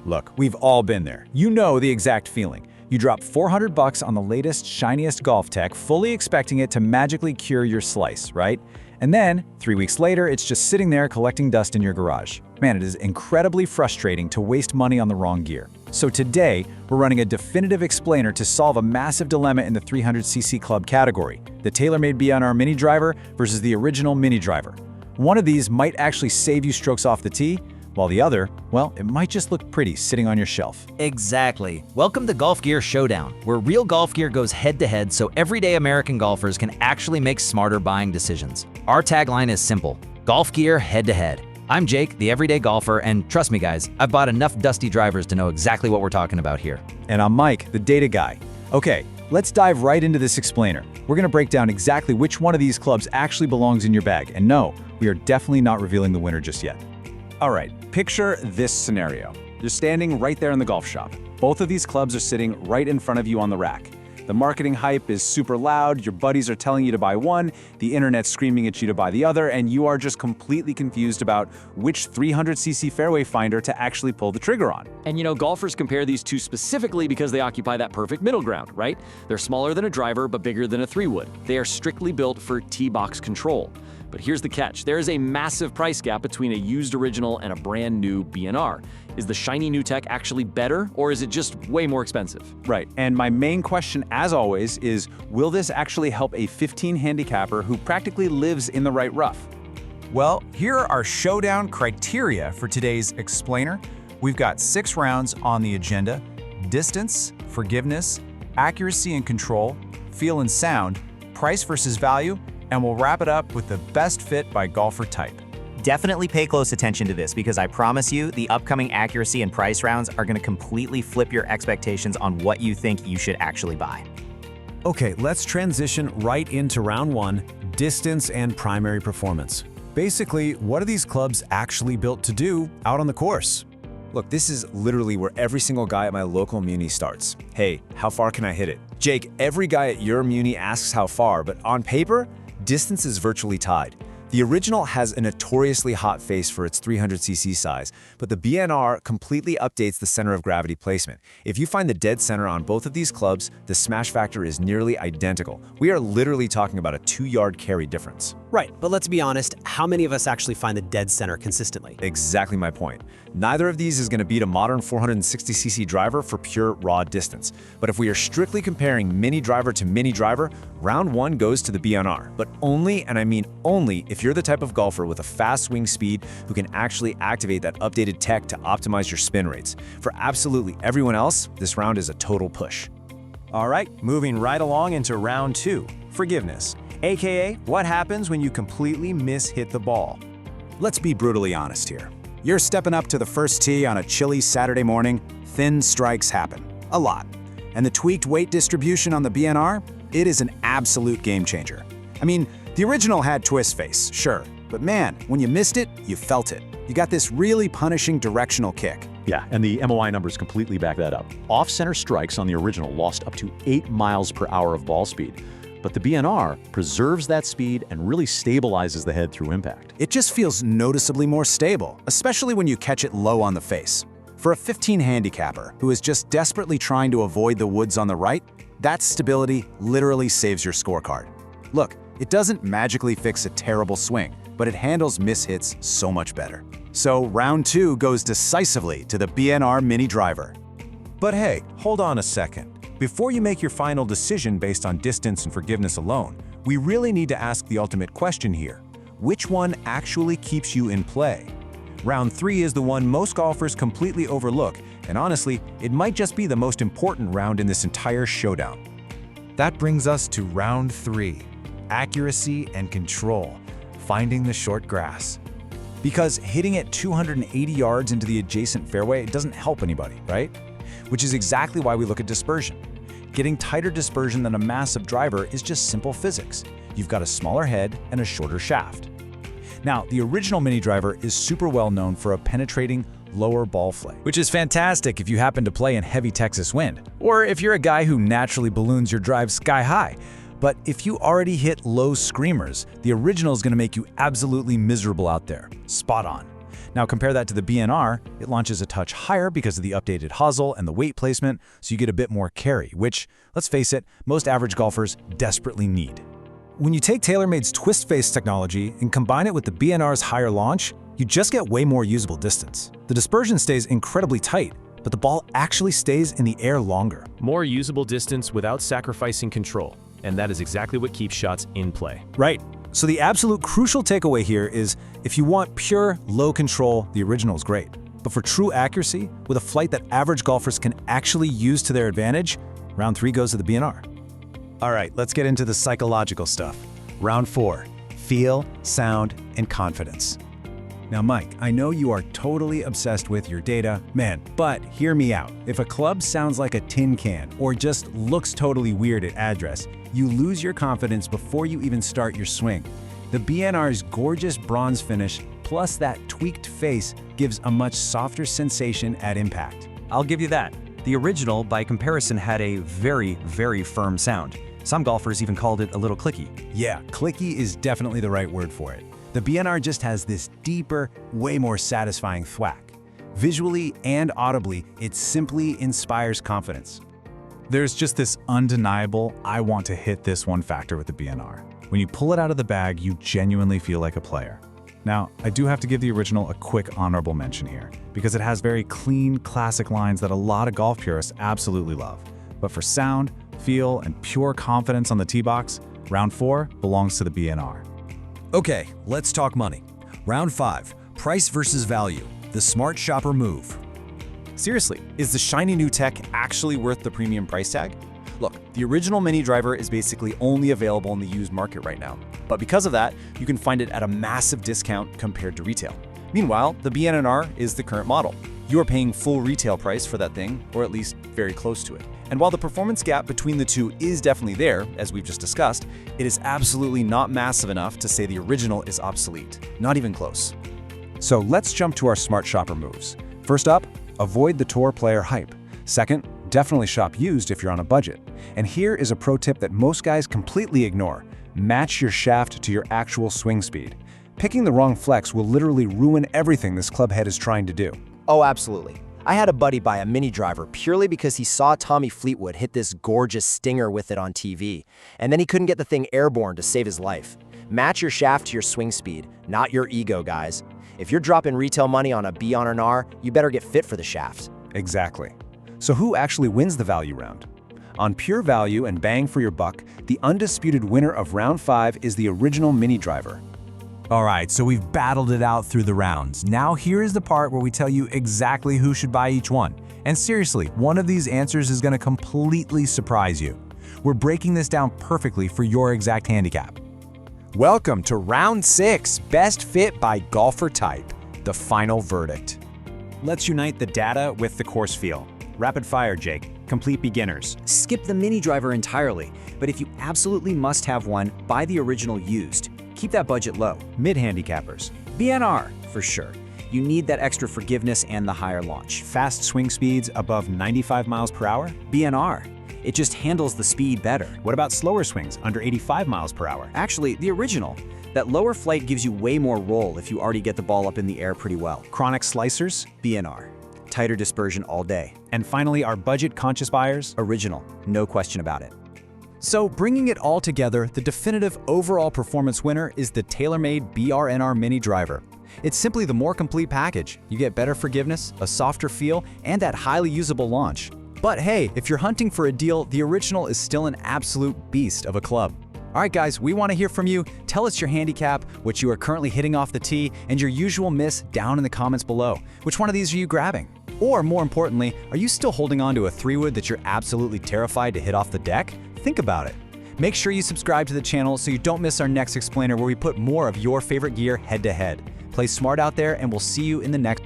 Look, we've all been there. You know the exact feeling. You drop $400 on the latest, shiniest golf tech, fully expecting it to magically cure your slice, right? And then, 3 weeks later, it's just sitting there collecting dust in your garage. Man, it is incredibly frustrating to waste money on the wrong gear. So today, we're running a definitive explainer to solve a massive dilemma in the 300cc club category, the TaylorMade BRNR Mini Driver versus the original Mini Driver. One of these might actually save you strokes off the tee, while the other, well, it might just look pretty sitting on your shelf. Exactly. Welcome to Golf Gear Showdown, where real golf gear goes head-to-head so everyday American golfers can actually make smarter buying decisions. Our tagline is simple: golf gear head-to-head. I'm Jake, the everyday golfer, and trust me guys, I've bought enough dusty drivers to know exactly what we're talking about here. And I'm Mike, the data guy. Okay, let's dive right into this explainer. We're gonna break down exactly which one of these clubs actually belongs in your bag, and no, we are definitely not revealing the winner just yet. All right, picture this scenario. You're standing right there in the golf shop. Both of these clubs are sitting right in front of you on the rack. The marketing hype is super loud, your buddies are telling you to buy one, the internet's screaming at you to buy the other, and you are just completely confused about which 300cc fairway finder to actually pull the trigger on. And golfers compare these two specifically because they occupy that perfect middle ground, right? They're smaller than a driver, but bigger than a 3-wood. They are strictly built for tee box control. But here's the catch. There is a massive price gap between a used original and a brand new BRNR. Is the shiny new tech actually better, or is it just way more expensive? Right, and my main question, as always, is will this actually help a 15 handicapper who practically lives in the right rough? Well, here are our showdown criteria for today's explainer. We've got 6 rounds on the agenda: distance, forgiveness, accuracy and control, feel and sound, price versus value, and we'll wrap it up with the best fit by golfer type. Definitely pay close attention to this because I promise you the upcoming accuracy and price rounds are going to completely flip your expectations on what you think you should actually buy. Okay, let's transition right into round 1, distance and primary performance. Basically, what are these clubs actually built to do out on the course? Look, this is literally where every single guy at my local Muni starts. Hey, how far can I hit it? Jake, every guy at your Muni asks how far, but on paper, distance is virtually tied. The original has a notoriously hot face for its 300cc size, but the BRNR completely updates the center of gravity placement. If you find the dead center on both of these clubs, the smash factor is nearly identical. We are literally talking about a 2-yard carry difference. Right, but let's be honest, how many of us actually find the dead center consistently? Exactly my point. Neither of these is going to beat a modern 460cc driver for pure raw distance. But if we are strictly comparing Mini Driver to Mini Driver, round 1 goes to the BRNR. But only, and I mean only, if you're the type of golfer with a fast swing speed who can actually activate that updated tech to optimize your spin rates. For absolutely everyone else, this round is a total push. All right, moving right along into round 2, forgiveness. AKA, what happens when you completely miss-hit the ball? Let's be brutally honest here. You're stepping up to the first tee on a chilly Saturday morning, thin strikes happen. A lot. And the tweaked weight distribution on the BRNR, it is an absolute game changer. I mean, the original had twist face, sure, but man, when you missed it, you felt it. You got this really punishing directional kick. Yeah, and the MOI numbers completely back that up. Off-center strikes on the original lost up to 8 miles per hour of ball speed. But the BRNR preserves that speed and really stabilizes the head through impact. It just feels noticeably more stable, especially when you catch it low on the face. For a 15 handicapper who is just desperately trying to avoid the woods on the right, that stability literally saves your scorecard. Look, it doesn't magically fix a terrible swing, but it handles miss-hits so much better. So round 2 goes decisively to the BRNR Mini Driver. But hey, hold on a second. Before you make your final decision based on distance and forgiveness alone, we really need to ask the ultimate question here. Which one actually keeps you in play? Round 3 is the one most golfers completely overlook, and honestly, it might just be the most important round in this entire showdown. That brings us to round 3, accuracy and control, finding the short grass. Because hitting it 280 yards into the adjacent fairway, it doesn't help anybody, right? Which is exactly why we look at dispersion. Getting tighter dispersion than a massive driver is just simple physics. You've got a smaller head and a shorter shaft. Now, the original Mini Driver is super well known for a penetrating, lower ball flight, which is fantastic if you happen to play in heavy Texas wind, or if you're a guy who naturally balloons your drive sky high. But if you already hit low screamers, the original is going to make you absolutely miserable out there. Spot on. Now compare that to the BNR, it launches a touch higher because of the updated hosel and the weight placement, so you get a bit more carry, which, let's face it, most average golfers desperately need. When you take TaylorMade's twist face technology and combine it with the BNR's higher launch, you just get way more usable distance. The dispersion stays incredibly tight, but the ball actually stays in the air longer. More usable distance without sacrificing control, and that is exactly what keeps shots in play. Right. So the absolute crucial takeaway here is, if you want pure, low control, the original is great. But for true accuracy, with a flight that average golfers can actually use to their advantage, round 3 goes to the BNR. All right, let's get into the psychological stuff. Round 4, feel, sound, and confidence. Now, Mike, I know you are totally obsessed with your data, man, but hear me out. If a club sounds like a tin can or just looks totally weird at address, you lose your confidence before you even start your swing. The BNR's gorgeous bronze finish plus that tweaked face gives a much softer sensation at impact. I'll give you that. The original, by comparison, had a very, very firm sound. Some golfers even called it a little clicky. Yeah, clicky is definitely the right word for it. The BRNR just has this deeper, way more satisfying thwack. Visually and audibly, it simply inspires confidence. There's just this undeniable, I want to hit this one factor with the BNR. When you pull it out of the bag, you genuinely feel like a player. Now, I do have to give the original a quick honorable mention here, because it has very clean, classic lines that a lot of golf purists absolutely love. But for sound, feel, and pure confidence on the tee box, round 4 belongs to the BRNR. Okay, let's talk money. Round 5, price versus value, the smart shopper move. Seriously, is the shiny new tech actually worth the premium price tag? Look, the original Mini Driver is basically only available in the used market right now. But because of that, you can find it at a massive discount compared to retail. Meanwhile, the BRNR is the current model. You are paying full retail price for that thing, or at least very close to it. And while the performance gap between the two is definitely there, as we've just discussed, it is absolutely not massive enough to say the original is obsolete. Not even close. So let's jump to our smart shopper moves. First up, avoid the tour player hype. Second, definitely shop used if you're on a budget. And here is a pro tip that most guys completely ignore. Match your shaft to your actual swing speed. Picking the wrong flex will literally ruin everything this club head is trying to do. Oh, absolutely. I had a buddy buy a Mini Driver purely because he saw Tommy Fleetwood hit this gorgeous stinger with it on TV, and then he couldn't get the thing airborne to save his life. Match your shaft to your swing speed, not your ego, guys. If you're dropping retail money on a BRNR, you better get fit for the shaft. Exactly. So who actually wins the value round? On pure value and bang for your buck, the undisputed winner of round 5 is the original Mini Driver. All right, so we've battled it out through the rounds. Now here is the part where we tell you exactly who should buy each one. And seriously, one of these answers is going to completely surprise you. We're breaking this down perfectly for your exact handicap. Welcome to round 6, best fit by golfer type, the final verdict. Let's unite the data with the course feel. Rapid fire, Jake. Complete beginners. Skip the Mini Driver entirely, but if you absolutely must have one, buy the original used. Keep that budget low. Mid-handicappers. BRNR, for sure. You need that extra forgiveness and the higher launch. Fast swing speeds above 95 miles per hour. BRNR. It just handles the speed better. What about slower swings under 85 miles per hour? Actually, the original. That lower flight gives you way more roll if you already get the ball up in the air pretty well. Chronic slicers. BRNR. Tighter dispersion all day. And finally, our budget-conscious buyers. Original. No question about it. So bringing it all together, the definitive overall performance winner is the TaylorMade BRNR Mini Driver. It's simply the more complete package. You get better forgiveness, a softer feel, and that highly usable launch. But hey, if you're hunting for a deal, the original is still an absolute beast of a club. All right, guys, we want to hear from you. Tell us your handicap, what you are currently hitting off the tee, and your usual miss down in the comments below. Which one of these are you grabbing? Or more importantly, are you still holding on to a 3-wood that you're absolutely terrified to hit off the deck? Think about it. Make sure you subscribe to the channel so you don't miss our next explainer where we put more of your favorite gear head to head. Play smart out there, and we'll see you in the next